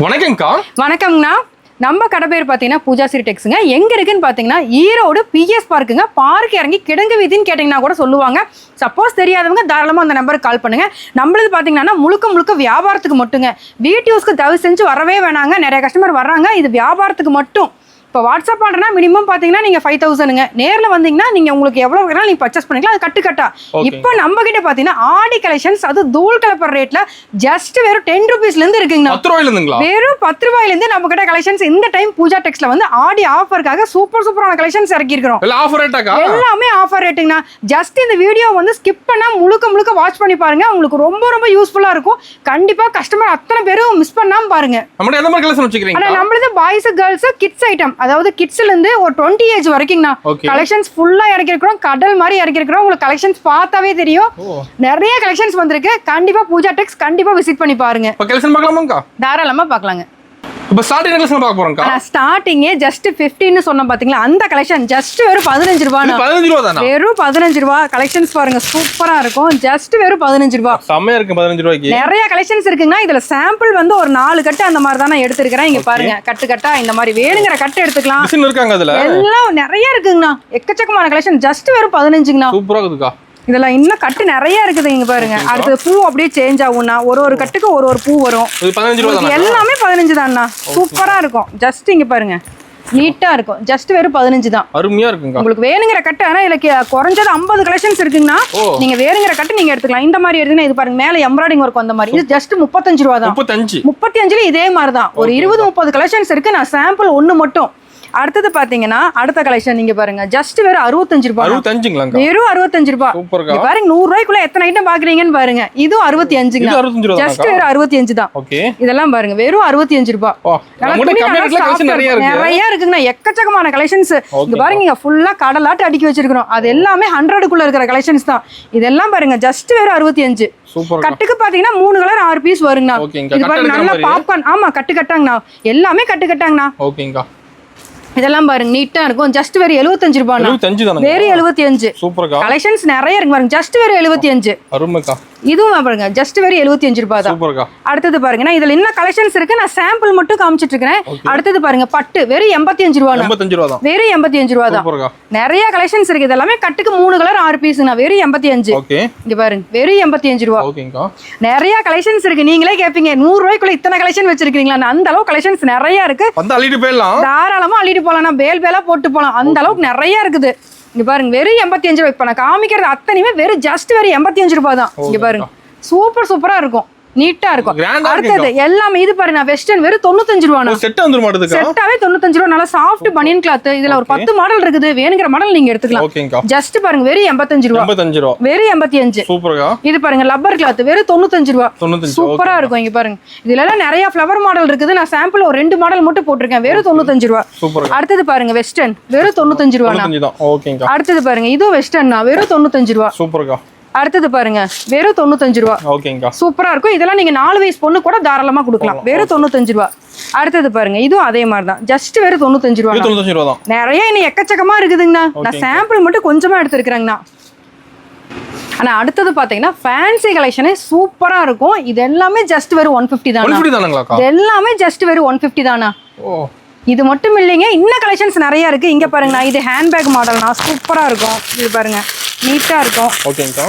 வணக்கம்க்கா. வணக்கம்ண்ணா. நம்ம கடை பேர் பார்த்தீங்கன்னா பூஜா சிரி டெக்ஸுங்க. எங்கே இருக்குன்னு பார்த்தீங்கன்னா ஈரோடு பிஎஸ் பார்க்குங்க. பார்க் இறங்கி கிடங்கு வீதின்னு கேட்டிங்கன்னா கூட சொல்லுவாங்க. சப்போஸ் தெரியாதவங்க தாராளமாக அந்த நம்பருக்கு கால் பண்ணுங்கள். நம்மளது பார்த்தீங்கன்னா முழுக்க வியாபாரத்துக்கு மட்டுங்க. வீட்டு யூஸ்க்கு தயவு செஞ்சு வரவே வேணாங்க. நிறைய கஸ்டமர் வர்றாங்க. இது வியாபாரத்துக்கு மட்டும். இப்போ வாட்ஸ்அப் பண்ணுறேன்னா மினிமம் பார்த்தீங்கன்னா நீங்கள் 5000ங்க. நேரில் வந்தீங்கன்னா நீங்கள் உங்களுக்கு எவ்வளோ வேணாலும் நீங்கள் பர்ச்சேஸ் பண்ணிக்கலாம். அது கட்டுக்கட்டா. இப்போ நம்ம கிட்ட பார்த்தீங்கன்னா ஆடி கலெக்ஷன்ஸ், அது தூள் கலப்பர் ரேட்டில் ஜஸ்ட் வெறும் 10 ரூபீஸ்லேருந்து இருக்குங்கண்ணா. 10 ரூபாயிலேருந்துங்களா? வெறும் 10 ரூபாயிலேருந்து நம்ம கிட்ட கலெக்ஷன்ஸ். இந்த டைம் பூஜா டெக்ஸ்ல வந்து ஆடி ஆஃபருக்காக சூப்பரான கலெக்ஷன்ஸ் இறக்கியிருக்கிறோம். எல்லாமே ஆஃபர் ரேட்டுங்கண்ணா. ஜஸ்ட் இந்த வீடியோ வந்து ஸ்கிப் பண்ணா முழுக்க வாட்ச் பண்ணி பாருங்க. உங்களுக்கு ரொம்ப யூஸ்ஃபுல்லா இருக்கும். கண்டிப்பா கஸ்டமர் அத்தனை பேரும் மிஸ் பண்ணாம பாருங்க. நம்மளது பாய்ஸ் கேர்ள்ஸ் கிட்ஸ் ஐட்டம், அதாவது கிட்ஸ்ல இருந்து ஒரு 20 ஏஜ் வரைக்கும்னா கலெக்ஷன்ஸ் ஃபுல்லா இறக்கிருக்கிறோம். கடல் மாதிரி இறக்கிருக்கிறோம். உங்களுக்கு கலெக்ஷன்ஸ் பார்த்தாவே தெரியும். நிறைய கலெக்ஷன்ஸ் வந்திருக்கு. கண்டிப்பா பூஜா டெக்ஸ் கண்டிப்பா விசிட் பண்ணி பாருங்க. தாராளமா பார்க்கலாங்க. இப்போ ஸ்டார்டிங் கலெக்ஷன் பார்க்க போறோம்க்கா. ஸ்டார்டிங்கே ஜஸ்ட் 15 சொன்ன பாத்தீங்களா, அந்த கலெக்ஷன் ஜஸ்ட் வெறும் 15 ரூபாய். 15 ரூபாய் தானா? வெறும் 15 ரூபாய். கலெக்ஷன்ஸ் பாருங்க, சூப்பரா இருக்கும். ஜஸ்ட் வெறும் 15 ரூபாய். செமையா இருக்கு. 15 ரூபாய்க்கு நிறைய கலெக்ஷன்ஸ் இருக்குங்க. இதுல சாம்பிள் வந்து ஒரு 4 கட்டு அந்த மாதிரி தான் எடுத்துக்கிறேன். இங்க பாருங்க, கட்டா இந்த மாதிரி வேணுங்கிற கட்டு எடுத்துக்கலாம். டிசைன் இருக்காங்க அதுல. எல்லாம் நிறைய இருக்குங்கண்ணா. எக்கச்சக்கமான கலெக்ஷன். ஜஸ்ட் வெறும் 15ங்கண்ணா. சூப்பரா இருக்குக்கா. இதெல்லாம் இன்னும் கட்டு நிறைய இருக்குது. இங்க பாருங்க, அடுத்து பூ அப்படியே சேஞ்ச் ஆகும்னா ஒரு கட்டுக்கு ஒரு பூ வரும். 15 ரூபாய் எல்லாமே 15 தான்ண்ணா. சூப்பரா இருக்கும். ஜஸ்ட் இங்க பாருங்க, நீட்டா இருக்கும். ஜஸ்ட் வெறும் 15 தான். அருமையா இருக்குங்க. உங்களுக்கு வேணுங்கிற கட்டு, ஆனா இதுல குறைஞ்சது 50 கலெக்ஷன்ஸ் இருக்குங்கன்னா நீங்க வேணுங்கிற கட்டு நீங்க எடுத்துக்கலாம். இந்த மாதிரி எடுத்தீங்கன்னா இது பாருங்க, மேல எம்ப்ராய்டிங் ஒர்க் அந்த மாதிரி. இது ஜஸ்ட் 35 ரூபா தான். 35ல இதே மாதிரி தான் ஒரு 20-30 கலெக்ஷன்ஸ் இருக்கு. நான் சாம்பிள் ஒண்ணு மட்டும். அடுத்தது பாத்தீங்கன்னா அடுத்த கலெக்ஷன் நீங்க பாருங்க, ஜஸ்ட் வெறும் 65 ரூபாய். வெறும் 65 ரூபாய். பாருங்க, 100 ரூபாய்க்குள்ள எத்தனை ஐட்டம் பாக்குறீங்கன்னு பாருங்க. இது 65ங்க. ஜஸ்ட் வெறும் 65 தான். இதெல்லாம் பாருங்க, வெறும் 65 ரூபாய். நிறைய இருக்குங்கண்ணா. எக்கச்சக்கமான கலெக்ஷன்ஸ். இங்க பாருங்க, இங்க ஃபுல்லா கடலாட்டு அடுக்கி வச்சிருக்கிறோம். அது எல்லாமே 100க்குள்ள இருக்கிற கலெக்ஷன்ஸ் தான். இதெல்லாம் பாருங்க, ஜஸ்ட் வெறும் 65. கட்டுக்கு பாத்தீங்கன்னா 3 கலர் 6 பீஸ் வருங்கண்ணா. இது பாருங்க, நல்ல பாப்கார்ன். ஆமா, கட்டுங்கண்ணா. எல்லாமே கட்டுங்கண்ணா. இதெல்லாம் பாருங்க, நீட்டா இருக்கும். ஜஸ்ட் வெறும் 75 ரூபாய். வெறும் 75. கலெக்ஷன்ஸ் நிறைய இருக்கு பாருங்க. ஜஸ்ட் வெறும் 75. இதுவும் பாருங்க, ஜஸ்ட் வெறும் 75 ரூபாய் தான். அடுத்தது பாருங்க, இதுல என்ன கலெக்ஷன்ஸ் இருக்கு, நான் சாம்பிள் மட்டும் காமிச்சிட்டு இருக்கேன். அடுத்தது பாருங்க, பட்டு வெறும் 85 ரூபாய். வெறும் 85 ரூபாய் தான். நிறைய கலெக்ஷன்ஸ் இருக்கு. இதெல்லாமே கட்டுக்கு 3 கலர் 6 பீஸ். வெறும் 85. இங்க பாருங்க, வெறும் 85 ரூபாய். நிறைய கலெக்ஷன்ஸ் இருக்கு. நீங்களே கேட்பீங்க, 100 ரூபாய்க்குள்ள இத்தனை கலெக்ஷன் வச்சிருக்கீங்களா? அந்த அளவு கலெக்ஷன்ஸ் நிறைய இருக்கு. தாராளமா அள்ளிட்டு போலாம். பேலா போட்டு போலாம். அந்த அளவுக்கு நிறைய இருக்குது. இங்க பாருங்க, வெறும் 85 ரூபாய். இப்ப நான் காமிக்கிறது அத்தனையுமே வெறும் ஜஸ்ட் வெறும் 85 ரூபாய் தான். இங்க பாருங்க, சூப்பரா இருக்கும். நீட்டா இருக்கும். அடுத்தது எல்லாமே இது பாருங்க, வெஸ்டர்ன் வெறும் 95 ரூபாய். செட்டாவே 95 ரூபாய். நல்லா சாஃப்ட் பனியன் கிளாத். இதுல ஒரு 10 மாடல் இருக்குது. வேணுங்கிற மாடல் நீங்க எடுத்துக்கலாம். ஜஸ்ட் பாருங்க, வெறும் 85 ரூபாய். வெறும் 85. இது பாருங்க, லப்பர் கிளாத் வெறும் 95 ரூபாய். சூப்பரா இருக்கும். இங்க பாருங்க, இதுல எல்லாம் நிறைய ஃபிளவர் மாடல் இருக்குது. நான் சாம்பிள் ஒரு 2 மாடல் மட்டும் போட்டிருக்கேன். வெறும் 95 ரூபாய். அடுத்தது பாருங்க, வெஸ்டர்ன் வெறும் 95 ரூபாய். அடுத்தது பாருங்க, இதுவும் வெஸ்டர்ன் வெறும் 95 ரூபாய். அடுத்தது பாருங்க, வெறும் 95 ரூபாய். சூப்பரா இருக்கும். இதெல்லாம் நீங்க 4 வயசு பொண்ணு கூட தாராளமா கொடுக்கலாம். வெறும் 95 ரூபாய். அடுத்தது பாருங்க, இதுவும் அதே மாதிரி தான். ஜஸ்ட் வெறும் 95 ரூபாய். நிறைய இன்னும் எக்கச்சக்கமா இருக்குதுங்கண்ணா. நான் சாம்பிள் மட்டும் கொஞ்சமா எடுத்துருக்கிறேங்கண்ணா. ஆனா அடுத்தது பாத்தீங்கன்னா ஃபேன்சி கலெக்ஷனே சூப்பரா இருக்கும். இது எல்லாமே ஜஸ்ட் வெறும் 150 தானா? இது எல்லாமே ஜஸ்ட் வெறும் 150 தானா? இது மட்டும் இல்லைங்க, இன்னும் கலெக்ஷன்ஸ் நிறைய இருக்கு. இங்க பாருங்கண்ணா, இது ஹேண்ட்பேக் மாடல்னா சூப்பரா இருக்கும். இது பாருங்க, நீட்டா இருக்கும்.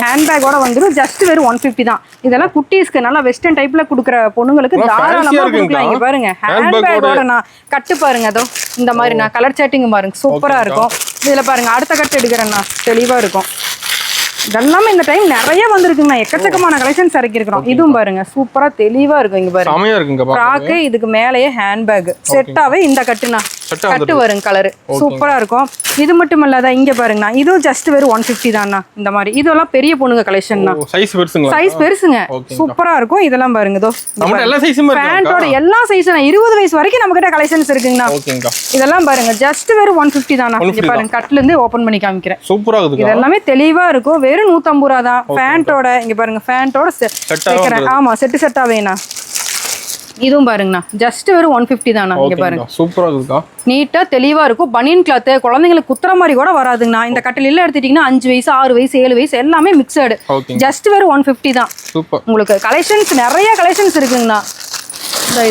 ஹேண்ட்பேக்கோட வந்துடும். ஜஸ்ட் வெறும் 150 தான். இதெல்லாம் குட்டீஸ்க்கு நல்லா வெஸ்டர்ன் டைப்ல கொடுக்குற பொண்ணுங்களுக்கு தாராளமா கொடுக்கலாம். இங்க பாருங்க, ஹேண்ட்பேக்கோட நான் கட்டு பாருங்க, அதோ இந்த மாதிரி நான் கலர் சேட்டிங் பாருங்க, சூப்பரா இருக்கும். இதுல பாருங்க, அடுத்த கட்டு எடுக்கிறேன்னா தெளிவா இருக்கும். இதெல்லாமே இந்த டைம் நிறைய வந்திருக்குங்க. எக்கச்சக்கமான கலெக்ஷன்ஸ் இறக்கிருக்கிறோம். இதுவும் பாருங்க, சூப்பரா தெளிவா இருக்கும். இங்க பாருங்க, ஃப்ராக்கு, இதுக்கு மேலேயே ஹேண்ட்பேக் செட்டாவே இந்த கட்டுனா கட்டு வரும். கலர் சூப்பரா இருக்கும். இது மட்டும் இல்லாத இங்க பாருங்கண்ணா, இதுவும் ஜஸ்ட் வெறும் 150 தான்ண்ணா. இந்த மாதிரி இதெல்லாம் பெரிய பொண்ணுங்க கலெக்ஷன் தான். சைஸ் பெருசுங்க. சூப்பரா இருக்கும். இதெல்லாம் பாருங்க, இதோ பேண்டோட எல்லா சைஸும் 20 வயசு வரைக்கும் நம்ம கிட்ட கலெக்ஷன்ஸ் இருக்குங்கண்ணா. இதெல்லாம் பாருங்க, ஜஸ்ட் வெறும் 150 தானா. இங்க பாருங்க, கட்ல இருந்து ஓபன் பண்ணி காமிக்கிறேன். சூப்பரா இருக்கு. இதெல்லாமே தெளிவா இருக்கும். வெறும் 150 ரூபா தான். பேண்டோட இங்க பாருங்க, பேண்டோட கேக்குறேன். ஆமா, செட்டா வேணா. இதுவும் பாருங்கண்ணா, ஜஸ்ட் வெறும் 150 தானா. இங்க பாருங்க, சூப்பரா இருக்குக்கா. நீட்டா தெளிவா இருக்கும். பனியன் கிளாத், குழந்தைங்களுக்கு குத்துற மாதிரி கூட வராதுங்கண்ணா. இந்த கட்டில எல்லாம் எடுத்துட்டீங்கன்னா 5 வயசு 6 வயசு 7 வயசு எல்லாமே மிக்சடு. ஜஸ்ட் வெறும் 150 தான். உங்களுக்கு கலெக்ஷன்ஸ் நிறைய கலெக்ஷன்ஸ் இருக்குங்கண்ணா.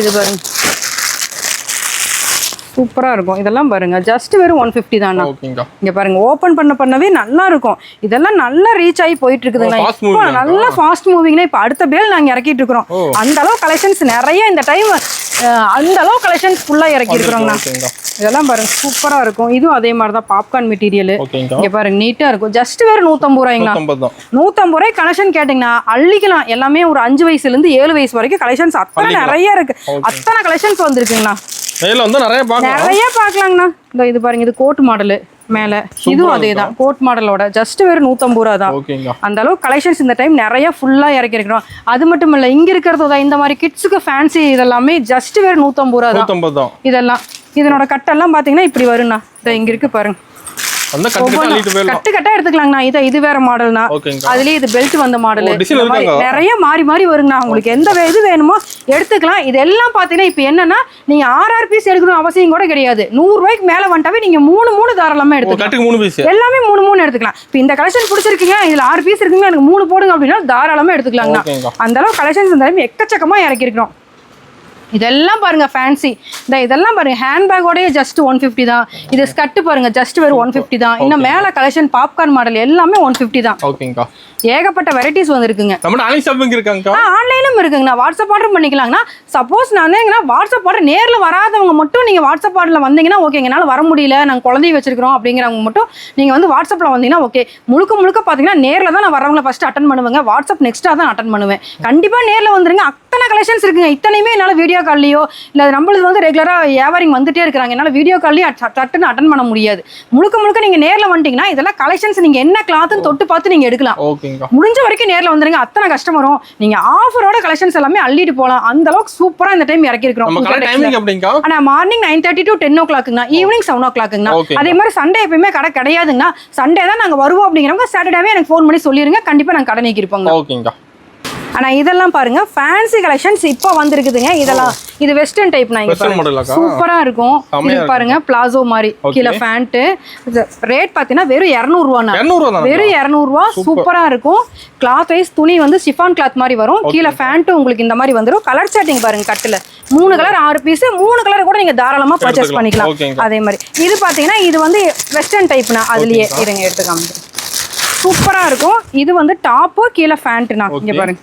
இது பாருங்க சூப்பரா இருக்கும். இதெல்லாம் பாருங்க ஜஸ்ட் வெறும் 150 தானா. இங்க பாருங்க ஓபன் பண்ணவே நல்லா இருக்கும். இதெல்லாம் நல்லா ரீச் ஆகி போயிட்டு இருக்குதுங்க. இப்போ நல்லா ஃபாஸ்ட் மூவிங்னா இப்போ அடுத்த பேல் நாங்க இறக்கிட்டு இருக்கோம். அந்த அளவு கலெக்ஷன்ஸ் நிறைய இந்த டைம் அந்த அளவு கலெக்ஷன்ஸ் ஃபுல்லா இறக்கி இருக்கிறோம்னா. இதெல்லாம் பாருங்க சூப்பரா இருக்கும். இதுவும் அதே மாதிரி தான் பாப்கார்ன் மெட்டீரியல். இங்க பாருங்க நீட்டா இருக்கும். ஜஸ்ட் வேற 150 ரூபாய்ங்களா. 150 ரூபாய் கலெக்ஷன் கேட்டீங்கன்னா அள்ளிக்கலாம். எல்லாமே ஒரு 5 வயசுல இருந்து 7 வயசு வரைக்கும் கலெக்ஷன்ஸ் அத்தனை நிறைய இருக்கு. அத்தனை கலெக்ஷன்ஸ் வந்திருக்குங்களா. நிறைய பாக்கலாங்கண்ணா. இது பாருங்க இது கோட் மாடல் மேல. இதுவும் அதேதான் கோட் மாடலோட ஜஸ்ட் வெறும் 150 ரூபா தான். அந்த அளவு கலெக்ஷன்ஸ் இந்த டைம் நிறைய ஃபுல்லா இறக்கி இருக்கிறோம். அது மட்டும் இல்ல இங்க இருக்கிறது இந்த மாதிரி கிட்ஸுக்கு ஃபேன்சி இதெல்லாமே ஜஸ்ட் வெறும் 150 ரூபா தான். இதெல்லாம் இதனோட கட்டெல்லாம் பாத்தீங்கன்னா இப்படி வரும்ண்ணா. இங்க இருக்கு பாருங்க. கட்டு கட்டா எடுத்துக்கலாங்கண்ணா. இது வேற மாடல்னா. அதுலயே இது பெல்ட் வந்த மாடல் நிறைய மாறி மாறி வருங்கண்ணா. உங்களுக்கு எந்த இது வேணுமோ எடுத்துக்கலாம். இதெல்லாம் பாத்தீங்கன்னா இப்ப என்னன்னா நீங்க 6 பீஸ் எடுக்கணும் அவசியம் கூட கிடையாது. 100 ரூபாய்க்கு மேல வந்துட்டாவே நீங்க 3 தாராளமா எடுத்துக்கலாம். எல்லாமே 3 எடுத்துக்கலாம். இப்ப இந்த கலெக்ஷன் பிடிச்சிருக்கீங்க இதுல 6 பீஸ் இருக்குங்க எனக்கு 3 போடுங்க அப்படின்னா தாராளமா எடுத்துக்கலாங்கண்ணா. அந்த அளவு கலெக்ஷன்ஸ் இந்த எக்கச்சக்கமா இறக்கி இருக்கிறோம். இதெல்லாம் பாருங்க ஃபேன்சி. இதெல்லாம் பாருங்க ஹேண்ட் பேக்கோடய ஜஸ்ட் 150 தான். இது ஸ்கர்ட் பாருங்க ஜஸ்ட் வெறும் 150 தான். இன்னும் மேல கலெக்ஷன் பாப்கார்ன் மாடல் எல்லாமே 150 தான். ஓகேங்கா. ஏகப்பட்ட வெரைட்டிஸ் வந்துருக்குங்க. நம்ம ஆன்லைன் ஷாப்பிங் இருக்காங்க. ஆன்லைனும் இருக்குங்கண்ணா. வாட்ஸ்அப் ஆர்டர் பண்ணிக்கலாங்கண்ணா. சப்போஸ் நான் வாட்ஸ்அப் ஆர்டர் நேரில் வராதவங்க மட்டும் நீங்க வாட்ஸ்அப் ஆர்டர்ல வந்தீங்கன்னா ஓகேங்க. என்னால் வர முடியல நாங்கள் குழந்தைய வச்சிருக்கிறோம் அப்படிங்கிறவங்க மட்டும் நீங்க வந்து வாட்ஸ்அப்ல வந்தீங்கன்னா ஓகே. முழுக்க பாத்தீங்கன்னா நேரில் தான் நான் வரவங்களை ஃபர்ஸ்ட் அட்டன் பண்ணுவேங்க. வாட்ஸ்அப் நெக்ஸ்டா தான் அட்டன் பண்ணுவேன். கண்டிப்பா நேரில் வந்துருங்க. அத்தனை கலெக்ஷன்ஸ் இருக்குங்க. இத்தனையுமே என்னால் வீடியோ கால்லையோ இல்லை நம்மளுக்கு வந்து ரெகுலராக வியாபாரிங் வந்துட்டே இருக்கிறாங்க. என்னால் வீடியோ கால்லையும் டட்டுன்னு அட்டன் பண்ண முடியாது. முழுக்க நீங்கள் நேரில் வந்துட்டீங்கன்னா இதெல்லாம் கலெக்ஷன்ஸ் நீங்கள் என்ன கிளாத்துன்னு தொட்டு பார்த்து நீங்கள் எடுக்கலாம். முடிஞ்ச வரைக்கும் நேரில் வந்துருங்க. அத்தனை கஸ்டமரும் நீங்கள் ஆஃபரோட கலெக்ஷன்ஸ் எல்லாமே அள்ளிட்டு போகலாம். அந்த அளவுக்கு சூப்பராக இந்த டைம் இறக்கி இருக்கிறோம். ஆனால் மார்னிங் 9:30 to 10 o'clockங்கண்ணா. ஈவினிங் 7 o'clockங்கண்ணா. அதே மாதிரி சண்டே எப்பயுமே கடை கிடையாதுங்கண்ணா. சண்டே தான் நாங்கள் வருவோம் அப்படிங்கிறவங்க சாட்டர்டேவே எனக்கு ஃபோன் பண்ணி சொல்லிடுங்க. கண்டிப்பாக நாங்கள் கடை நீக்கிருப்போங்க. ஆனா இதெல்லாம் பாருங்க ஃபேன்சி கலெக்ஷன்ஸ் இப்போ வந்திருக்குதுங்க. இதெல்லாம் இது வெஸ்டர்ன் டைப் நான் சூப்பரா இருக்கும். இது பாருங்க பிளாசோ மாதிரி கீழே பேண்ட். ரேட் பாத்தீங்கன்னா வெறும் 200 ரூபா. வெறும் 200 ரூபா. சூப்பரா இருக்கும். கிளாத் வைஸ் துணி வந்து சிஃபான் கிளாத் மாதிரி வரும். கீழே பேண்ட் உங்களுக்கு இந்த மாதிரி வந்துடும். கலர் செட்டிங் பாருங்க. கட்டுல 3 கலர் 6 பீஸ் 3 கலர் கூட நீங்க தாராளமா பர்ச்சேஸ் பண்ணிக்கலாம். அதே மாதிரி இது பாத்தீங்கன்னா இது வந்து வெஸ்டர்ன் டைப்னா அதுலயே இருங்க எடுத்துக்காம சூப்பரா இருக்கும். இது வந்து டாப்பு கீழே பேண்ட்னா இங்க பாருங்க.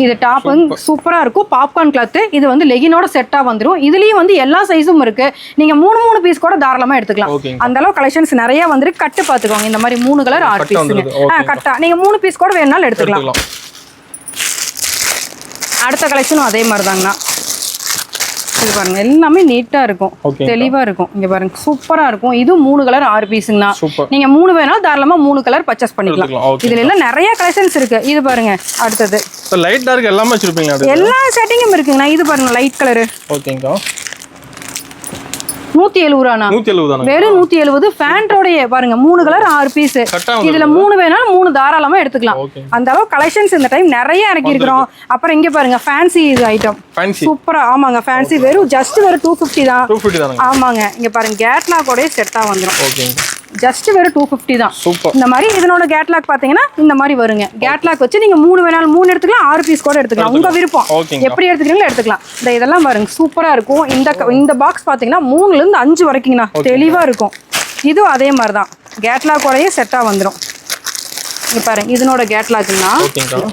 இது டாப் சூப்பரா இருக்கும். Popcorn cloth. இது வந்து லெகினோட செட்டா வந்துடும். இதுலயும் வந்து எல்லா சைஸும் இருக்கு. நீங்க 3 பீஸ் கூட தாராளமா எடுத்துக்கலாம். அந்த அளவு கலெக்ஷன்ஸ் நிறைய வந்துருக்கு. கட்டு பாத்துக்கோங்க. இந்த மாதிரி 3 கலர் 6 பீஸ் கட்டா நீங்க 3 பீஸ் கூட வேணாலும் எடுத்துக்கலாம். அடுத்த கலெக்ஷனும் அதே மாதிரி தாங்கண்ணா. இது பாருங்க எல்லாமே நீட்டா இருக்கும். தெளிவா இருக்கும். இங்க பாருங்க சூப்பரா இருக்கும். இது 3 கலர் 6 பீஸ்ங்கண்ணா. நீங்க 3 வேணாலும் தாராளமா 3 கலர் பர்ச்சேஸ் பண்ணிக்கலாம். இதுல எல்லாம் நிறைய கலெக்ஷன்ஸ் இருக்கு. இது பாருங்க அடுத்தது லைட் டார்க் எல்லாமே வச்சிருப்பீங்க. எல்லா செட்டிங்கும் இருக்குங்கண்ணா. இது பாருங்க லைட் கலர். ஓகேங்கா. 170 ரூபாண்ணா. வெறும் 170. ஃபேண்டோடைய பாருங்க 3 கலர் 6 பீஸ். இதுல 3 வேணாலும் 3 தாராளமா எடுத்துக்கலாம். அந்த அளவு கலெக்ஷன்ஸ் இந்த டைம் நிறைய இறக்கி இருக்கிறோம். அப்புறம் இங்க பாருங்க ஃபேன்சி இது ஐட்டம் சூப்பரா. ஆமாங்க ஃபேன்சி வெறும் ஜஸ்ட் வெறும் 250 தான். ஆமாங்க இங்க பாருங்க கேட்லாகோட செட்டா வந்துரும். ஜஸ்ட் வெறும் 250 தான். இந்த மாதிரி இதனோட கேட்லாக் பாத்தீங்கன்னா இந்த மாதிரி வருங்க. கேட்லாக் வச்சு நீங்க 3 வேணாலும் 3 எடுத்துக்கலாம். 6 பீஸ் கூட எடுத்துக்கலாம். உங்க விருப்பம். எப்படி எடுத்துக்கிறீங்களோ எடுத்துக்கலாம். இதெல்லாம் பாருங்க சூப்பரா இருக்கும். இந்த பாக்ஸ் பாத்தீங்கன்னா 3ல இருந்து 5 வரைக்கும்னா தெளிவா இருக்கும். இதுவும் அதே மாதிரி தான் கேட்லாக்கோடயே செட்டா வந்துடும். இங்க பாருங்க இதனோட கேட்லாக்னா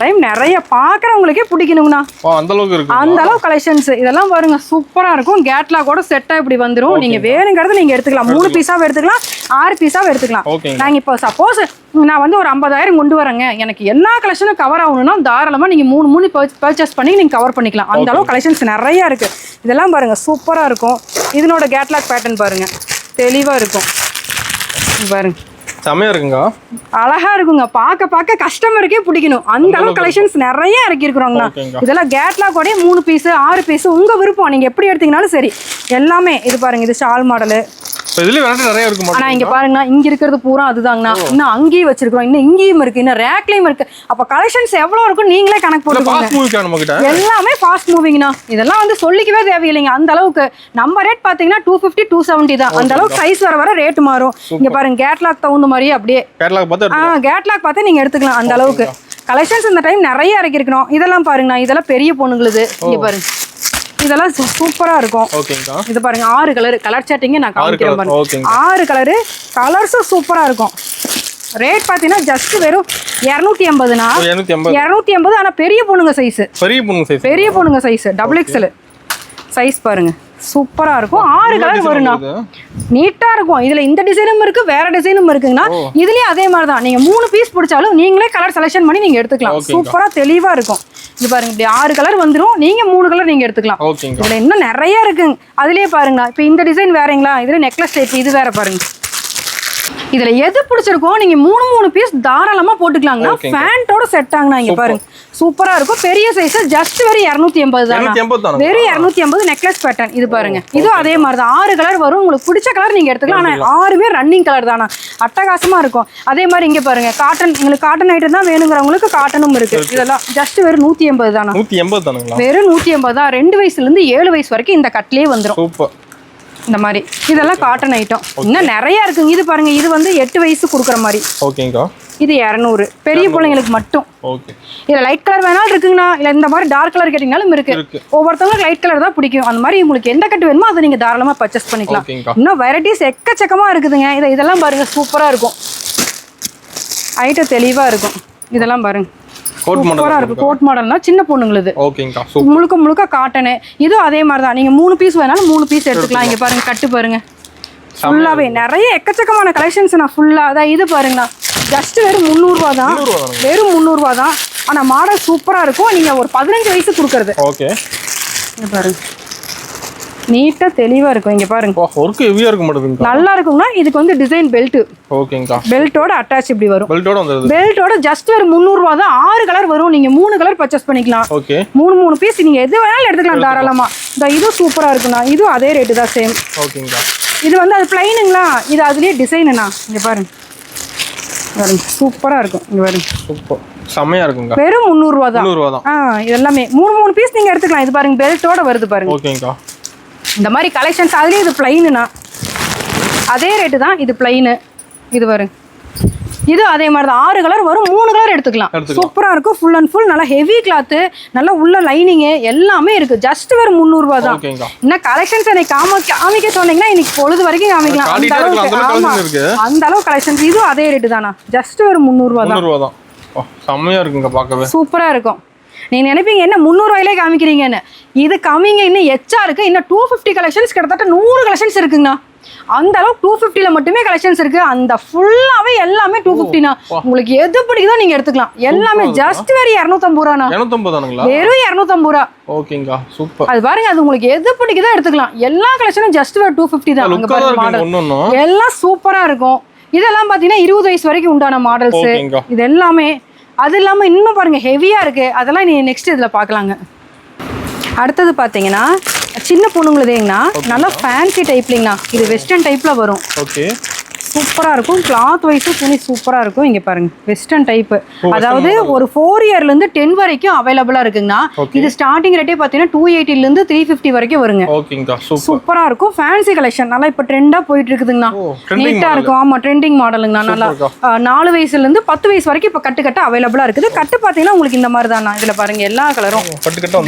டைம் நிறைய பாக்குறவங்களுக்கே பிடிக்கணுங்கண்ணா. அந்த அளவு கலெக்ஷன்ஸ் இதெல்லாம் பாருங்க சூப்பரா இருக்கும். கேட்லாக்கோட செட்டா இப்படி வந்துடும். நீங்க வேணுங்கிறது நீங்க எடுத்துக்கலாம். 3 பீஸாவும் எடுத்துக்கலாம் 6 பீஸாவும் எடுத்துக்கலாம். நாங்க இப்போ சப்போஸ் நான் வந்து ஒரு 50,000 கொண்டு வரேங்க எனக்கு எல்லா கலெக்ஷனும் கவர் ஆகணும்னா தாராளமா நீங்க 3 பர்ச்சேஸ் பண்ணி நீங்க கவர் பண்ணிக்கலாம். அந்த அளவு கலெக்ஷன்ஸ் நிறைய இருக்கு. இதெல்லாம் பாருங்க சூப்பரா இருக்கும். இதனோட கேட்லாக் பேட்டர்ன் பாருங்க தெளிவா இருக்கும். பாருங்க செமையா இருக்குங்க. அழகா இருக்குங்க. பார்க்க கஸ்டமருக்கே பிடிக்கணும். அந்த அளவு கலெக்ஷன்ஸ் நிறைய இறக்கி இருக்கிறோங்கண்ணா. இதெல்லாம் கேட்லாக்கோட 3 பீஸ் 6 பீஸ் உங்க விருப்பம். நீங்க எப்படி எடுத்தீங்கனாலும் சரி. எல்லாமே இது பாருங்க இது ஷால் மாடல். இதுல வெரைட்டி நிறைய இருக்கு. ஆனா இங்க பாருங்கண்ணா இங்க இருக்கிறது பூரா அதுதாங்கண்ணா. இன்னும் அங்கேயும் வச்சிருக்கோம். இன்னும் இங்கேயும் இருக்கு. இன்னும் ரேக்லயும் இருக்கு. அப்ப கலெக்ஷன்ஸ் எவ்வளவு இருக்கும் நீங்களே கணக்கு போட்டுக்கோங்க. எல்லாமே ஃபாஸ்ட் மூவிங்ண்ணா. இதெல்லாம் வந்து சொல்லிக்கவே தேவையில்லைங்க. அந்த அளவுக்கு நம்ம ரேட் பாத்தீங்கன்னா 250 270 தான். அந்த அளவுக்கு சைஸ் வர ரேட் மாறும். இங்க பாருங்க கேட்லாக் தகுந்த மாதிரியே அப்படியே கேட்லாக் பார்த்து நீங்க எடுத்துக்கலாம். அந்த அளவுக்கு கலெக்ஷன்ஸ் இந்த டைம் நிறைய இறக்கிருக்கணும். இதெல்லாம் பாருங்கண்ணா, இதெல்லாம் பெரிய பொண்ணுங்களுது. இங்க பாருங்க, இதெல்லாம் சூப்பரா இருக்கும். ஓகேங்கா. இது பாருங்க 6 கலர் சாட்டிங்க நான் காமிக்கிறேன் பாருங்க. 6 கலர்ஸும் சூப்பரா இருக்கும். ரேட் பாத்தீங்கன்னா ஜஸ்ட் வெறும் 280னா 280. ஆனா பெரிய பொண்ணுங்க சைஸ், பெரிய பொண்ணுங்க சைஸ் டபுள் எக்ஸ்எல் சைஸ் பாருங்க, சூப்பரா இருக்கும். 6 கலர் வரும்னா, நீட்டா இருக்கும். இதுல இந்த டிசைனும் இருக்கு, வேற டிசைனும் இருக்குங்கண்ணா. இதுலயும் அதே மாதிரி தான், நீங்க 3 பீஸ் பிடிச்சாலும் நீங்களே கலர் செலக்ஷன் பண்ணி நீங்க எடுத்துக்கலாம். சூப்பரா தெளிவா இருக்கும். இது பாருங்க, இப்படி 6 கலர் வந்துடும், நீங்க 3 கலர் நீங்க எடுத்துக்கலாம். இதுல இன்னும் நிறைய இருக்குங்க. அதுலயே பாருங்க, இப்ப இந்த டிசைன் வேறங்களா, இதுல நெக்லஸ் டைப் இது வேற பாருங்க. இதுல எது பிடிச்சிருக்கோ நீங்க 3 பீஸ் தாராளமா போட்டுக்கலாங்கண்ணா. ஃபேண்டோட செட் ஆகுனா இங்க பாருங்க, சூப்பரா இருக்கும். பெரிய சைஸ் ஜஸ்ட் வெறும் 280 தான், வெறும் 280 நெக்லஸ் பேட்டர்ன். இது பாருங்க, இதுவும் அதே மாதிரி தான் 6 கலர் வரும். உங்களுக்கு பிடிச்ச கலர் நீங்க எடுத்துக்கலாம். ஆனா 6மே ரன்னிங் கலர் தானா, அட்டகாசமா இருக்கும். அதே மாதிரி இங்க பாருங்க, காட்டன், உங்களுக்கு காட்டன் ஐட்டம் தான் வேணுங்கிறவங்களுக்கு காட்டனும் இருக்கு. இதெல்லாம் ஜஸ்ட் வெறும் 180 தானா, வெறும் 180 தான். 2 வயசுல இருந்து 7 வயசு வரைக்கும் இந்த கட்லயே வந்துடும். இந்த மாதிரி இதெல்லாம் காட்டன் ஐட்டம். இன்னும் நிறைய இருக்குங்க. இது பாருங்க, இது வந்து 8 வயசு கொடுக்குற மாதிரி. ஓகேங்கா. இது 200 பெரிய பிள்ளைங்களுக்கு மட்டும். ஓகே. இதுல லைட் கலர் வேணாலும் இருக்குங்கண்ணா, இல்ல இந்த மாதிரி டார்க் கலர் கேட்டீங்கனாலும் இருக்கு. ஒவ்வொருத்தவங்களுக்கு லைட் கலர் தான் பிடிக்கும். அந்த மாதிரி உங்களுக்கு எந்த கட்டு வேணுமோ அதை நீங்க தாராளமா பர்ச்சேஸ் பண்ணிக்கலாம். இன்னும் வெரைட்டிஸ் எக்கச்சக்கமா இருக்குதுங்க. இதெல்லாம் பாருங்க, சூப்பரா இருக்கும். ஐட்டம் தெளிவா இருக்கும். இதெல்லாம் பாருங்க, சூப்பரா இருக்கும். கோட் மாடல்னா சின்ன பொண்ணுங்களுக்கு. ஓகேங்கா. முழுக்க காட்டனு. இதுவும் அதே மாதிரி தான், நீங்க 3 பீஸ் வேணாலும் 3 பீஸ் எடுத்துக்கலாம். இங்க பாருங்க, கட்டு பாருங்க, ஃபுல்லாவே நிறைய எக்கச்சக்கமான கலெக்ஷன்ஸ் நான் ஃபுல்லா. அதான் இது பாருங்கண்ணா, ஜஸ்ட் வெறும் 300 ரூபா தான், வெறும் 300 ரூபா தான். ஆனா மாடல் சூப்பரா இருக்கும். நீங்க ஒரு 15 வயசு கொடுக்கறது. ஓகே. இங்க பாருங்க, நீட்டா தெளிவா இருக்கும். இங்க பாருங்க, ஒர்க் ஹெவியா இருக்க மாட்டேங்குது, நல்லா இருக்கும்னா. இதுக்கு வந்து டிசைன் பெல்ட். ஓகேங்கா. பெல்ட்டோட அட்டாச் இப்படி வரும். பெல்ட்டோட ஜஸ்ட் வெறும் 300 ரூபா தான். 6 கலர் வரும். நீங்க 3 கலர் பர்ச்சேஸ் பண்ணிக்கலாம். ஓகே. 3 பீஸ் நீங்க எது வேணாலும் எடுத்துக்கலாம் தாராளமா. இது சூப்பரா இருக்குண்ணா. இது அதே ரேட்டு தான், சேம். ஓகேங்கா. இது வந்து அது பிளைனுங்களா, இது அதுலயே டிசைனுண்ணா. இங்க பாருங்க, சூப்பரா இருக்கும். இங்க பாருங்க, சூப்பர் செமையா இருக்குங்க. வெறும் 300 ரூபா தான். இது எல்லாமே 3 பீஸ் நீங்க எடுத்துக்கலாம். இது பாருங்க, பெல்ட்டோட வருது பாருங்க. ஓகேங்கா. இந்த மாதிரி கலெக்ஷன்ஸ் அதுலயே இது பிளைனுண்ணா, அதே ரேட்டு தான். இது பிளைனு. இது பாருங்க, இது அதே மாதிரி தான். 6 கலர் வரும், 3 கலர் எடுத்துக்கலாம். சூப்பரா இருக்கும். ஃபுல் அண்ட் ஃபுல் நல்லா ஹெவி கிளாத்து, நல்லா உள்ள லைனிங்கு எல்லாமே இருக்கு. ஜஸ்ட் வெறும் 300 ரூபா தான். இன்னும் கலெக்ஷன்ஸ் எனக்கு காமிக்க சொன்னீங்கன்னா இன்னைக்கு பொழுது வரைக்கும் காமிக்கலாம். அந்த அளவு கலெக்ஷன்ஸ். இதுவும் அதே ரேட்டு தானா, ஜஸ்ட் வெறும் 300 ரூபா தான். செம்மையா இருக்குங்க, பார்க்கவே சூப்பரா இருக்கும். நீ நினைப்பீங்க என்ன 300 ரூபாயிலே காமிக்கிறீங்கன்னு. இது கம்மிங்க, இன்னும் எச்சா இருக்கு. இன்னும் 250 கலெக்ஷன்ஸ், கிட்டத்தட்ட 100 கலெக்ஷன்ஸ் இருக்குங்கண்ணா. அந்த அளவு 250ல மட்டுமே கலெக்ஷன்ஸ் இருக்கு. அந்த ஃபுல்லாவே எல்லாமே 250னா. உங்களுக்கு எது பிடிக்குதோ நீங்க எடுத்துக்கலாம். எல்லாமே ஜஸ்ட் வெறும் 250 ரூபானா. 250 தானுங்களா? வெறும் 250 ரூபா. ஓகேங்கா, சூப்பர். அது பாருங்க, அது உங்களுக்கு எது பிடிக்குதோ எடுத்துக்கலாம். எல்லா கலெக்ஷனும் ஜஸ்ட் வெறும் 250 தான். அங்க பாருங்க, மாடல் எல்லாம் சூப்பரா இருக்கும். இதெல்லாம் பாத்தீங்கன்னா 20 வயசு வரைக்கும் உண்டான மாடல்ஸ் இது எல்லாமே. அது இல்லாம இன்னும் பாருங்க ஹெவியா இருக்கு. அதெல்லாம் நீ நெக்ஸ்ட் இதுல பாக்கலாங்க. அடுத்தது பாத்தீங்கன்னா சின்ன பொண்ணுங்களுதேங்கண்ணா, நல்லா ஃபேன்சி டைப்லிங்கண்ணா. இது வெஸ்டர்ன் டைப்ல வரும். ஓகே. சூப்பரா இருக்கும். கிளாத் வைஸ் துணி சூப்பரா இருக்கும். இங்க பாருங்க, வெஸ்டர்ன் டைப். அதாவது ஒரு 4 இயர்ல இருந்து 10 வரைக்கும் அவைலபிளா இருக்குங்கண்ணா. இது ஸ்டார்டிங் ரேட்டே பாத்தீங்கன்னா 280 ல இருந்து 350 வரைக்கும் வருங்க. சூப்பரா இருக்கும். ஃபேன்சி கலெக்ஷன் நல்லா இப்ப ட்ரெண்டா போயிட்டு இருக்குதுங்கண்ணா. நீட்டா இருக்கும். ஆமா, ட்ரெண்டிங் மாடலுங்கண்ணா. நல்லா 4 வயசுல இருந்து 10 வயசு வரைக்கும் இப்ப கட்டு அவைலபிளா இருக்குது. கட்டு பாத்தீங்கன்னா உங்களுக்கு இந்த மாதிரி தானா. இதுல பாருங்க எல்லா கலரும்,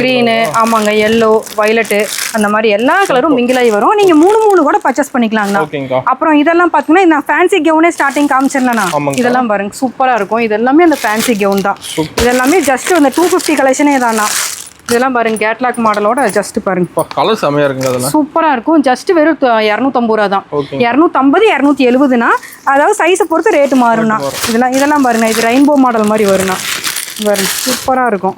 கிரீனு, ஆமாங்க, எல்லோ, வயலட், அந்த மாதிரி எல்லா கலரும் மிங்கிலாகி வரும். நீங்க 3 கூட பர்ச்சேஸ் பண்ணிக்கலாங்கண்ணா. அப்புறம் இதெல்லாம் பாத்தீங்கன்னா நான் ஃபேன்சி கவுனே ஸ்டார்டிங் காமிச்சிடலண்ணா. இதெல்லாம் பாருங்க, சூப்பரா இருக்கும். இது எல்லாமே அந்த ஃபேன்சி கவுன் தான். இதெல்லாமே ஜஸ்ட் அந்த 250 கலெக்ஷனே தானா. இதெல்லாம் பாருங்க, கேட்லாக் மாடலோட ஜஸ்ட் பாருங்க, கலர் செமையா இருக்குங்க. அதெல்லாம் சூப்பரா இருக்கும். ஜஸ்ட் வெறும் 250 ரூபா தான். 250 270னா, அதாவது சைஸை பொறுத்து ரேட் மாறும்னா. இதெல்லாம் பாருங்க, இது ரெயின்போ மாடல் மாதிரி வரும்னா. பாருங்க, சூப்பரா இருக்கும்.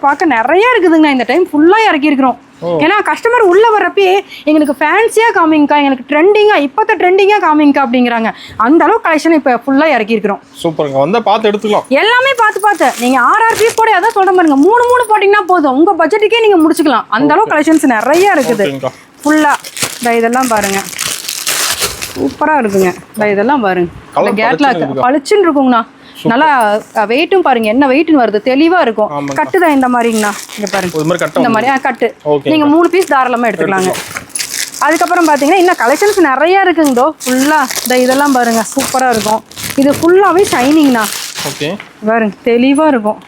பார்க்க நிறைய இருக்குதுங்கண்ணா. இந்த டைம் ஃபுல்லா இறக்கி இருக்கிறோம். ஏன்னா கஸ்டமர் உள்ள வர்றப்பே எங்களுக்கு ஃபேன்சியா காமிங்கக்கா, எங்களுக்கு ட்ரெண்டிங்கா, இப்பத்த ட்ரெண்டிங்கா காமிங்கக்கா அப்படிங்கிறாங்க. அந்த அளவு கலெக்ஷன் இப்ப ஃபுல்லா இறக்கி இருக்கிறோம். சூப்பருங்க, வந்தா பார்த்து எடுத்துக்கலாம். எல்லாமே பார்த்து நீங்க 6 பீஸ் போட அதான் சொல்ற பாருங்க, 3 போட்டீங்கன்னா போதும், உங்க பட்ஜெட்டுக்கே நீங்க முடிச்சுக்கலாம். அந்த அளவு கலெக்ஷன்ஸ் நிறைய இருக்குது ஃபுல்லா. இதெல்லாம் பாருங்க, சூப்பரா இருக்குங்க. இதெல்லாம் பாருங்க, கேட்லாக் பளிச்சுன்னு இருக்குங்கண்ணா. நல்லா வெயிட்டும் பாருங்க, என்ன வெயிட்னு வருது, தெளிவா இருக்கும். கட்டுதான் இந்த மாதிரிங்கண்ணா. இங்க பாருங்க, இந்த மாதிரி கட்டு நீங்க 3 பீஸ் தாராளமா எடுத்துக்கலாங்க. அதுக்கப்புறம் பாத்தீங்கன்னா இன்னும் கலெக்ஷன்ஸ் நிறைய இருக்குங்கதோ ஃபுல்லா. இதெல்லாம் பாருங்க, சூப்பரா இருக்கும். இது ஃபுல்லாவே ஷைனிங்ண்ணா. ஓகே பாருங்க தெளிவா இருக்கும்.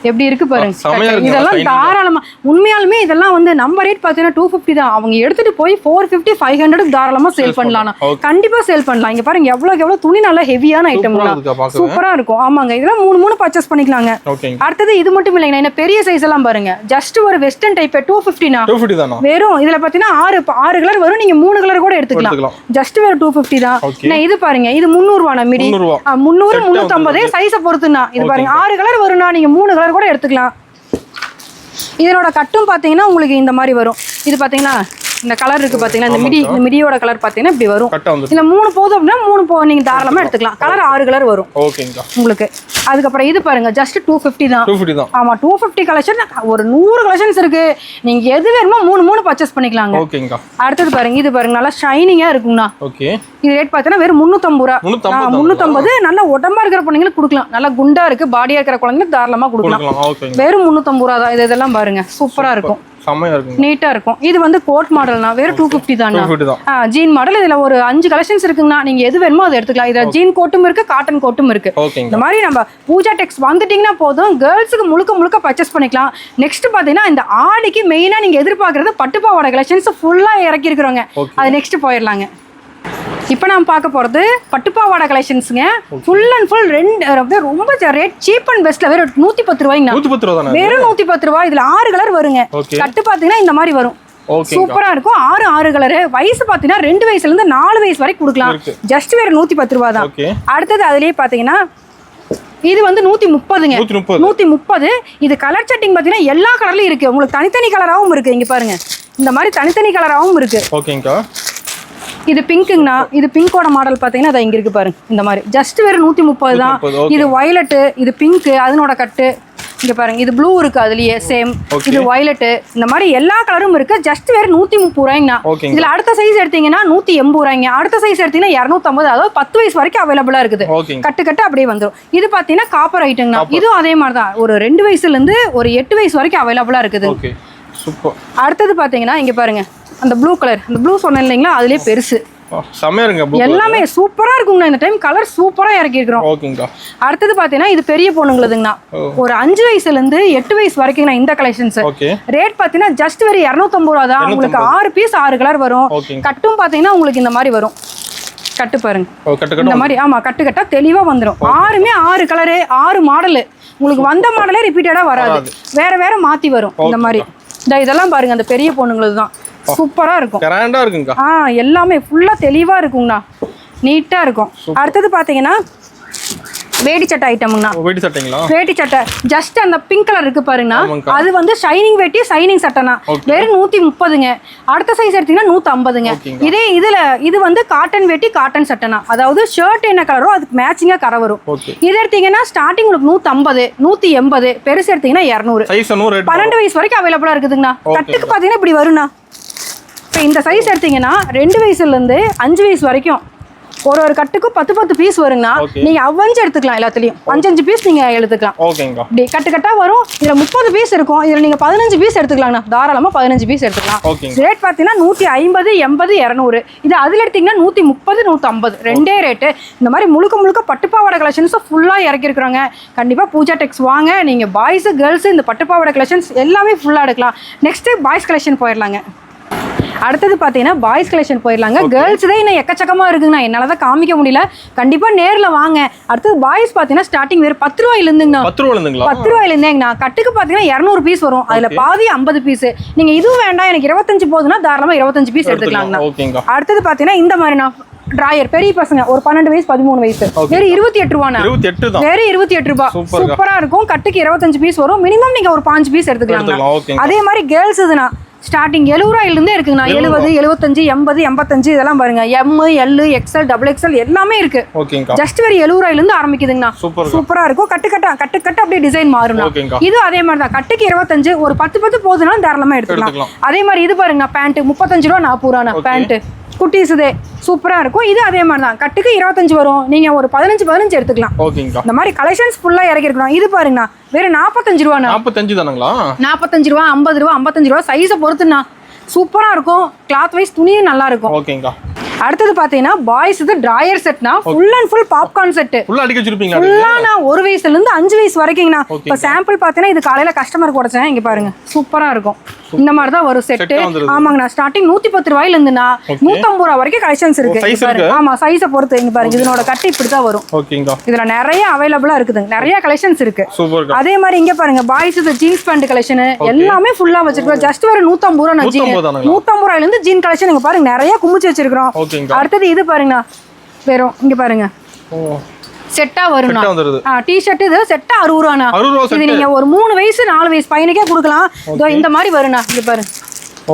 எப்படி இருக்கு பாருங்க. செமையா இருக்கு. இதெல்லாம் தாராளமா உண்மையாலுமே இதெல்லாம் வந்து நம்ம ரேட் பார்த்தீங்கன்னா 250 தான். அவங்க எடுத்துட்டு போய் 450 500 தாராளமா சேல் பண்ணலாம். கண்டிப்பா சேல் பண்ணலாம். இங்க பாருங்க எவ்வளவு துணி நல்லா ஹெவியான ஐட்டம்லாம் சூப்பரா இருக்கும். ஆமாங்க, இதெல்லாம் 3 பர்ச்சேஸ் பண்ணிக்கலாங்க. அடுத்தது இது மட்டும் இல்லைங்க, என்ன பெரிய சைஸ் எல்லாம் பாருங்க. ஜஸ்ட் ஒரு வெஸ்டர்ன் டைப் 250 தான் வெறும். இதுல பாத்தீங்கன்னா 6 கலர் வரும். நீங்க 3 கலர் கூட எடுத்துக்கலாம். ஜஸ்ட் வெறும் 250 தான். இது பாருங்க, இது 300 ரூபாய் மிடி. 300 350 சைஸை பொறுத்துனா. இது பாருங்க 6 கலர் வரும்னா நீங்க 3 கலர் கூட எடுத்துக்கலாம். இதனோட கட்டும் பாத்தீங்கன்னா உங்களுக்கு இந்த மாதிரி வரும். இது பாத்தீங்கன்னா இந்த கலர் இருக்கு பாத்தீங்கன்னா, இந்த மிடியோட கலர் பாத்தீங்கன்னா இப்படி வரும். இல்ல 3 போதும் அப்படின்னா 3 நீங்க தாராளமா எடுத்துக்கலாம். கலர் 6 கலர் வரும் உங்களுக்கு. அதுக்கப்புறம் இது பாருங்க ஜஸ்ட் 250 தான். ஆமா 250 கலெக்ஷன் ஒரு 100 கலெக்ஷன்ஸ் இருக்கு. நீங்க எது வேணுமோ 3 பர்ச்சேஸ் பண்ணிக்கலாங்க. அடுத்தது பாருங்க, இது பாருங்க நல்லா ஷைனிங்கா இருக்குங்கண்ணா. இது ரேட் பார்த்தீங்கன்னா வெறும் 350 ரூபா. 350 நல்ல உடம்பா இருக்கிற பொண்ணுங்களுக்கு கொடுக்கலாம். நல்லா குண்டா இருக்கு பாடியா இருக்கிற குழந்தைங்களுக்கு தாராளமா கொடுக்கலாம். வெறும் 350 ரூபா தான். இதெல்லாம் பாருங்க சூப்பரா இருக்கும். நீட்டா இருக்கும். இது வந்து கோட் மாடல்னா வெறும் 250 தான். Jean model. இதுல ஒரு 5 கலெக்ஷன்ஸ் இருக்குங்கண்ணா. நீங்க எது வேணுமோ அதை எடுத்துக்கலாம். இதுல ஜீன் கோட்டும் இருக்கு, காட்டன் கோட்டும் இருக்கு. இந்த மாதிரி நம்ம பூஜா டெக்ஸ் வந்துட்டீங்கன்னா போதும், கேர்ள்ஸுக்கு முழுக்க பர்ச்சேஸ் பண்ணிக்கலாம். நெக்ஸ்ட் பாத்தீங்கன்னா இந்த ஆடிக்கு மெயினா நீங்க எதிர்பார்க்கறது பட்டுப்பாவாடை கலெக்ஷன்ஸ் ஃபுல்லா இறக்கி இருக்கிறோங்க. அது நெக்ஸ்ட் போயிடலாங்க. இப்போ நான் பார்க்க போகிறது பட்டுப்பாவாடை கலெக்ஷன்ஸுங்க. ஃபுல் அண்ட் ஃபுல் ரொம்ப ரேட் சீப் அண்ட் பெஸ்ட்ல வெறும் 110 ரூபாய்ங்க. வெறும் 110 ரூபாய். இதில் 6 கலர் வருங்க. கட்டு பார்த்தீங்கன்னா இந்த மாதிரி வரும். சூப்பரா இருக்கும். 6 கலரு. வயசு பார்த்தீங்கன்னா 2 வயசுல இருந்து 4 வயசு வரைக்கும் கொடுக்கலாம். ஜஸ்ட் வேற 110 ரூபா தான். அடுத்தது அதுலேயே பார்த்தீங்கன்னா இது வந்து 130ங்க. 130. இது கலர் செட்டிங் பார்த்தீங்கன்னா எல்லா கலர்லையும் இருக்கு. உங்களுக்கு தனித்தனி கலராகவும் இருக்கு. இங்க பாருங்க இந்த மாதிரி தனித்தனி கலராகவும் இருக்கு. இது பிங்க்குங்கண்ணா. இது பிங்கோட மாடல் பார்த்தீங்கன்னா அதை இங்கே இருக்கு பாருங்க. இந்த மாதிரி ஜஸ்ட் வெறும் 130 தான். இது வயலட்டு, இது பிங்க்கு, அதனோட கட்டு இங்கே பாருங்க. இது ப்ளூ இருக்கு அதுலயே சேம். இது வயலட்டு. இந்த மாதிரி எல்லா கலரும் இருக்கு. ஜஸ்ட் வெறும் 130 ரூபாய்ங்கண்ணா. இதுல அடுத்த சைஸ் எடுத்தீங்கன்னா 180 ரூபாய்ங்க. அடுத்த சைஸ் எடுத்தீங்கன்னா 250. அதாவது 10 வயசு வரைக்கும் அவைலபிளா இருக்குது. கட்டு அப்படியே வந்துடும். இது பார்த்தீங்கன்னா காப்பர் ஐட்டங்கண்ணா. இதுவும் அதே மாதிரி தான். ஒரு 2 வயசுல இருந்து ஒரு 8 வயசு வரைக்கும் அவைலபிளா இருக்குது. அடுத்தது பார்த்தீங்கன்னா இங்க பாருங்க அந்த ப்ளூ கலர். அந்த ப்ளூ சொன்னேன் இல்லைங்களா, அதுலயே பெருசு எல்லாமே சூப்பரா இருக்குங்கண்ணா. இந்த டைம் கலர் சூப்பரா இறக்கி இருக்கிறோம். அடுத்தது பாத்தீங்கன்னா இது பெரிய பொண்ணுங்களுதுங்கண்ணா. ஒரு 5 வயசுல இருந்து 8 வயசு வரைக்கும் இந்த கலெக்ஷன்ஸ். ரேட் பாத்தீங்கன்னா ஜஸ்ட் வெறும் 250 ரூபா தான். உங்களுக்கு 6 பீஸ் 6 கலர் வரும். கட்டும் பாத்தீங்கன்னா உங்களுக்கு இந்த மாதிரி வரும். கட்டு பாருங்க இந்த மாதிரி. ஆமா கட்டா தெளிவா வந்துடும். 6 கலரு 6 மாடலு. உங்களுக்கு வந்த மாடலே ரிப்பீட்டடா வராது. வேற மாத்தி வரும். இந்த மாதிரி இதெல்லாம் பாருங்க அந்த பெரிய பொண்ணுங்களுக்கு தான். சூப்பரா இருக்கும். கிராண்டா இருக்குங்க. எல்லாமே ஃபுல்லா தெளிவா இருக்குங்கண்ணா. நீட்டா இருக்கும். அடுத்தது பாத்தீங்கன்னா வேட்டி சட்டை ஐட்டம்ங்கண்ணா. வேட்டி சட்டை ஜஸ்ட் அந்த பிங்க் கலர் இருக்கு பாருங்கண்ணா. அது வந்து ஷைனிங் வேட்டி ஷைனிங் சட்டைனா வெறும் 130ங்க. அடுத்த சைஸ் எடுத்தீங்கன்னா 150ங்க. இது வந்து காட்டன் வேட்டி காட்டன் சட்டைனா, அதாவது ஷர்ட் என்ன கலரோ அதுக்கு மேட்சிங்கா கரை வரும். இது எடுத்தீங்கன்னா ஸ்டார்டிங் உங்களுக்கு 150 180. பெருசு எடுத்தீங்கன்னா 200. 12 வயசு வரைக்கும் அவைலபிளா இருக்குதுங்கண்ணா. கட்டுக்கு பாத்தீங்கன்னா இப்படி வரும்ண்ணா. இப்போ இந்த சைஸ் எடுத்தீங்கன்னா 2 வயசுல இருந்து 5 வயசு வரைக்கும் ஒரு கட்டுக்கு 10 பீஸ் வருங்கண்ணா. நீங்க அவ்வஞ்சு எடுத்துக்கலாம். எல்லாத்துலயும் 5 பீஸ் நீங்க எடுத்துக்கலாம். இப்படி கட்டா வரும். இதுல 30 பீஸ் இருக்கும். இதுல நீங்க 15 பீஸ் எடுத்துக்கலாம்ண்ணா. தாராளமா 15 பீஸ் எடுத்துக்கலாம். ரேட் பாத்தீங்கன்னா 150 80 200. இது அதுல எடுத்தீங்கன்னா 130 150 ரெண்டே ரேட்டு. இந்த மாதிரி முழுக்க பட்டுப்பாவாடை கலெக்ஷன்ஸ் ஃபுல்லா இறக்கி இருக்கிறாங்க. கண்டிப்பா பூஜா டெக்ஸ் வாங்க. நீங்க பாய்ஸ் கேர்ள்ஸ் இந்த பட்டுப்பாவாடை கலெக்ஷன்ஸ் எல்லாமே ஃபுல்லா எடுக்கலாம். நெக்ஸ்ட் பாய்ஸ் கலெக்ஷன் போயிடலாங்க. அடுத்தது பார்த்தீங்கன்னா பாய்ஸ் கலெக்ஷன் போயிடலாங்க. கேர்ள்ஸ் தான் இன்னும் எக்கச்சக்கமாக இருக்குங்கண்ணா. என்னால் தான் காமிக்க முடியல. கண்டிப்பாக நேரில் வாங்க. அடுத்தது பாய்ஸ் பார்த்தீங்கன்னா ஸ்டார்டிங் வேறு 10 ரூபாயிலேருந்துங்கண்ணா. 10 ரூபாயிலேருந்தேங்கண்ணா. கட்டுக்கு பார்த்தீங்கன்னா 200 பீஸ் வரும். அதில் பாதி 50 பீஸ். நீங்கள் இதுவும் வேண்டாம் எனக்கு 25 போதுன்னா தாராளமாக 25 பீஸ் எடுத்துக்கலாங்கண்ணா. அடுத்தது பார்த்தீங்கன்னா இந்த மாதிரிண்ணா டிராயர் பெரிய பசங்க ஒரு 12 வயசு 13 வயசு வெறும் 28 ரூபாண்ணா. வெறும் 28 ரூபாய். சூப்பரா இருக்கும். கட்டுக்கு 25 பீஸ் வரும். மினிமம் நீங்க ஒரு 5 பீஸ் எடுத்துக்கலாம். அதே மாதிரி கேர்ள்ஸ் இதுனா ஸ்டார்டிங் 70 ரூபாயிலிருந்தே இருக்குங்கண்ணா. 70 75 80 85 இதெல்லாம் பாருங்க. M L XL XXL எல்லாமே இருக்கு. ஜஸ்ட் வெறும் 70 ரூபாயிலிருந்து ஆரம்பிக்குதுங்கண்ணா. சூப்பரா இருக்கும். கட்டு அப்படியே டிசைன் மாறும். இது அதே மாதிரி தான். கட்டுக்கு 25 ஒரு 10 போதுனாலும் தாராளமா எடுத்துக்கலாம். அதே மாதிரி இது பாருங்க பேண்ட் 35 ரூபா 40 ரூபாண்ணா. பேண்ட் குட்டீஸ் இதே சூப்பரா இருக்கும். இது அதே மாதிரி தான். கட்டுக்கு 25 வரும். நீங்க ஒரு 15 எடுத்துக்கலாம். இந்த மாதிரி கலெக்ஷன்ஸ் ஃபுல்லா இறக்கி இருக்கணும். இது பாருங்கண்ணா வெறும் 45 ரூபா. 45 தானுங்களா? 45 ரூபா 50 ரூபா 55 ரூபா சைஸை பொறுத்துண்ணா. சூப்பரா இருக்கும். கிளாத் வைஸ் துணியும் நல்லா இருக்கும். அடுத்தது பாத்தீங்கன்னா பாய்ஸ் இது டிராயர் செட்னா full and full popcorn set ஃபுல்லா அடிக்க வச்சிருப்பீங்களா? ஃபுல்லா நான் 1 வயசுல இருந்து 5 வயசு வரைக்கும்னா இப்ப சாம்பிள் பாத்தீங்கன்னா இது காலையில கஸ்டமருக்கு உடைச்சேன். இங்க பாருங்க சூப்பரா இருக்கும். இந்த மாதிரி தான் வரும் செட். ஆமாங்கண்ணா ஸ்டார்டிங் 110 ரூபாயில இருந்துனா 150 ரூபாய் வரைக்கும் கலெக்ஷன்ஸ் இருக்கு. ஆமா சைஸை பொறுத்து. இங்க பாருங்க இதனோட கட்டு இப்படி தான் வரும். ஓகேங்க. இதுல நிறைய அவைலபிளா இருக்குதுங்க. நிறைய கலெக்ஷன்ஸ் இருக்கு. சூப்பர். அதே மாதிரி இங்க பாருங்க பாய்ஸ் ஜீன்ஸ் பேண்ட் கலெக்ஷன் எல்லாமே ஃபுல்லா வச்சிருக்கோம். ஜஸ்ட் வேற 150 ரூபாய். 150 ரூபாயில இருந்து ஜீன் கலெக்ஷன் இங்க பாருங்க நிறைய குமிச்சு வச்சிருக்கோம். அடுத்தது இது பாருங்க வெறும் இங்க பாருங்க செட்டா வரும்னா டி-ஷர்ட் இது செட்டா 60 ரூபானா. இது நீங்க ஒரு 3 வயசு 4 வயசு பையனுக்கே கொடுக்கலாம். இந்த மாதிரி வரும்னா இங்க பாருங்க.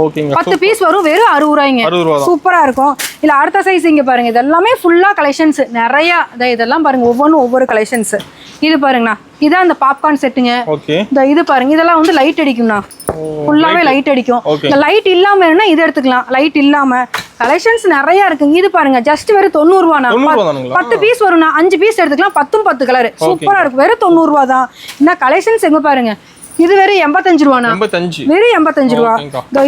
ஓகேங்க. 10 பீஸ் வரும் வெறும் 60 ரூபாய்ங்க. சூப்பரா இருக்கும். இல்ல அடுத்த சைஸ் இங்க பாருங்க இது எல்லாமே ஃபுல்லா கலெக்ஷன்ஸ் நிறைய. இதெல்லாம் பாருங்க ஒவ்வொன்றும் ஒவ்வொரு கலெக்ஷன்ஸ். இது பாருங்கண்ணா இதான் அந்த பாப்கார்ன் செட்டுங்க. இது பாருங்க இதெல்லாம் வந்து லைட் அடிக்கும்ண்ணா. ஃபுல்லாவே லைட் அடிக்கும். இந்த லைட் இல்லாம வேணும்னா இது எடுத்துக்கலாம். லைட் இல்லாம கலெக்ஷன்ஸ் நிறைய இருக்குங்க. இது பாருங்க ஜஸ்ட் வெறும் 90 ரூபானா. 10 பீஸ் வரும்னா 5 பீஸ் எடுத்துக்கலாம். 10 கலர் சூப்பரா இருக்கும். வெறும் 90 ரூபா தான். இந்த கலெக்ஷன்ஸ் எங்க பாருங்க இது வெறும் 85 ரூபானா. வெறும் 85 ரூபா.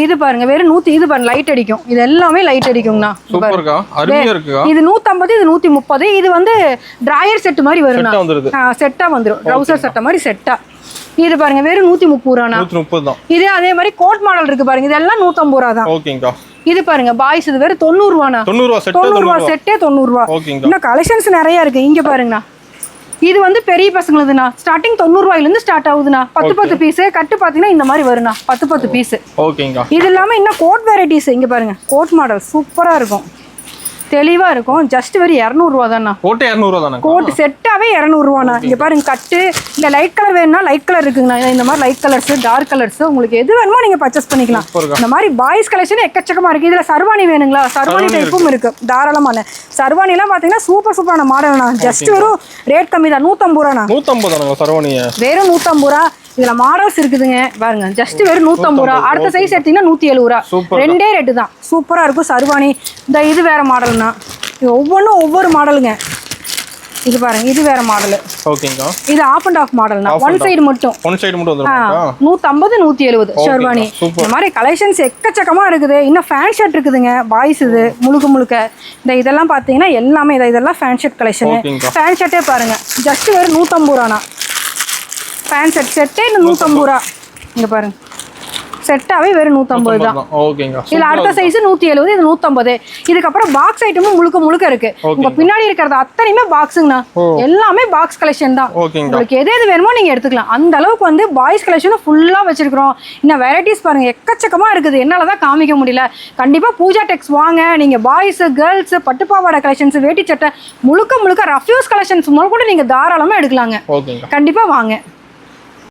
இது பாருங்க வெறும் 100. இது பாருங்க லைட் அடிக்கும். இது எல்லாமே லைட் அடிக்கும்னா. இது 150 இது 130. இது வந்து டிராயர் செட் மாதிரி வரும்னா. செட்டா வந்துரும். ட்ரவுசர் செட்ட மாதிரி செட்டா. இது பாருங்க வெறும் 130 ரூபானா. இது அதே மாதிரி கோட் மாடல் இருக்கு பாருங்க. இதெல்லாம் 150 ரூபா தான். இது பாருங்க பாய்ஸ் இது வெறும் 90 ரூபானா. 90 ரூபா செட்டே 90 ரூபா. இன்னும் கலெக்ஷன்ஸ் நிறைய இருக்கு. இங்க பாருங்கண்ணா இது வந்து பெரிய பசங்களுதுண்ணா. ஸ்டார்டிங் 90 ரூபாயில இருந்து ஸ்டார்ட் ஆகுதுண்ணா. 10 பீஸ் கட்டு பாத்தீங்கன்னா இந்த மாதிரி வரும்ண்ணா. 10 பீஸ். இது இல்லாம இன்னும் கோட் வெரைட்டிஸ் இங்க பாருங்க. கோட் மாடல் சூப்பரா இருக்கும். தெளிவா இருக்கும். ஜஸ்ட் வெறும் 200 ரூபா தானா. கோட் 200 ரூபா தானா. கோட் செட்டாவே 200 ரூபானா. இங்க பாருங்க கட்டு இல்ல லைட் கலர் வேணும்னா லைட் கலர் இருக்குங்கண்ணா. இந்த மாதிரி லைட் கலர்ஸ் டார்க் கலர்ஸ் உங்களுக்கு எது வேணுமோ நீங்க பர்ச்சேஸ் பண்ணிக்கலாம். இந்த மாதிரி பாய்ஸ் கலெக்ஷன் எக்கச்சக்கமா இருக்கு. இதுல சர்வானி வேணுங்களா? சர்வானி டைப்பும் இருக்கு தாராளமான. சர்வானி எல்லாம் பாத்தீங்கன்னா சூப்பரான மாடல்னா. ஜஸ்ட் வெறும் ரேட் கம்மி தான். 150 ரூபானா. 150 தானா சர்வானி. வெறும் 150 ரூபா. இதுல மாடல்ஸ் இருக்குதுங்க பாருங்க. ஜஸ்ட் வெறும் 150 ரூபா. அடுத்த சைஸ் எடுத்தீங்கன்னா 170 ரூபா. ரெண்டே ரேட்டு தான். சூப்பரா இருக்கும் சர்வானி. இந்த இது வேற மாடல்னா. இது ஒவ்வொன்றும் ஒவ்வொரு மாடலுங்க. இது பாருங்க இது வேற மாடல். ஓகேங்க. இது ஆஃப் அண்ட் ஆஃப் மாடல்னா. ஒன் சைடு மட்டும் வந்துருமா. 150 170 ஷெர்வானி. இந்த மாதிரி கலெக்ஷன்ஸ் எக்கச்சக்கமா இருக்குது. இன்னும் ஃபேன் ஷர்ட் இருக்குதுங்க பாய்ஸ். இது முழுக்க இதெல்லாம் பாத்தீங்கன்னா எல்லாமே இதெல்லாம் ஃபேன் ஷர்ட் கலெக்ஷன். ஃபேன் ஷர்ட்டே பாருங்க ஜஸ்ட் வெறும் 150 ரூபானா. ஃபேன் செட்டே 150 ரூபா. இங்க பாருங்க செட்டாவே வெறும் 150 தான். ஓகேங்க. இதுல அடுத்த சைஸ் 170 இது 150. இதுக்கப்புறம் பாக்ஸ் ஐட்டமும் முழுக்க இருக்கு. உங்க பின்னாடி இருக்கிறது அத்தனையுமே பாக்ஸுங்கண்ணா. எல்லாமே பாக்ஸ் கலெக்ஷன் தான். உங்களுக்கு எது வேணுமோ நீங்க எடுத்துக்கலாம். அந்த அளவுக்கு வந்து பாய்ஸ் கலெக்ஷனும் ஃபுல்லா வச்சிருக்கிறோம். இன்னும் வெரைட்டிஸ் பாருங்க எக்கச்சக்கமா இருக்குது. என்னாலதான் காமிக்க முடியல. கண்டிப்பா பூஜா டெக்ஸ் வாங்க. நீங்க பாய்ஸ் கேர்ள்ஸ் பட்டுப்பாவாடை கலெக்ஷன்ஸ் வேட்டி சட்டை முழுக்க ரஃப் யூஸ் கலெக்ஷன்ஸ் கூட நீங்க தாராளமா எடுக்கலாங்க. கண்டிப்பா வாங்க.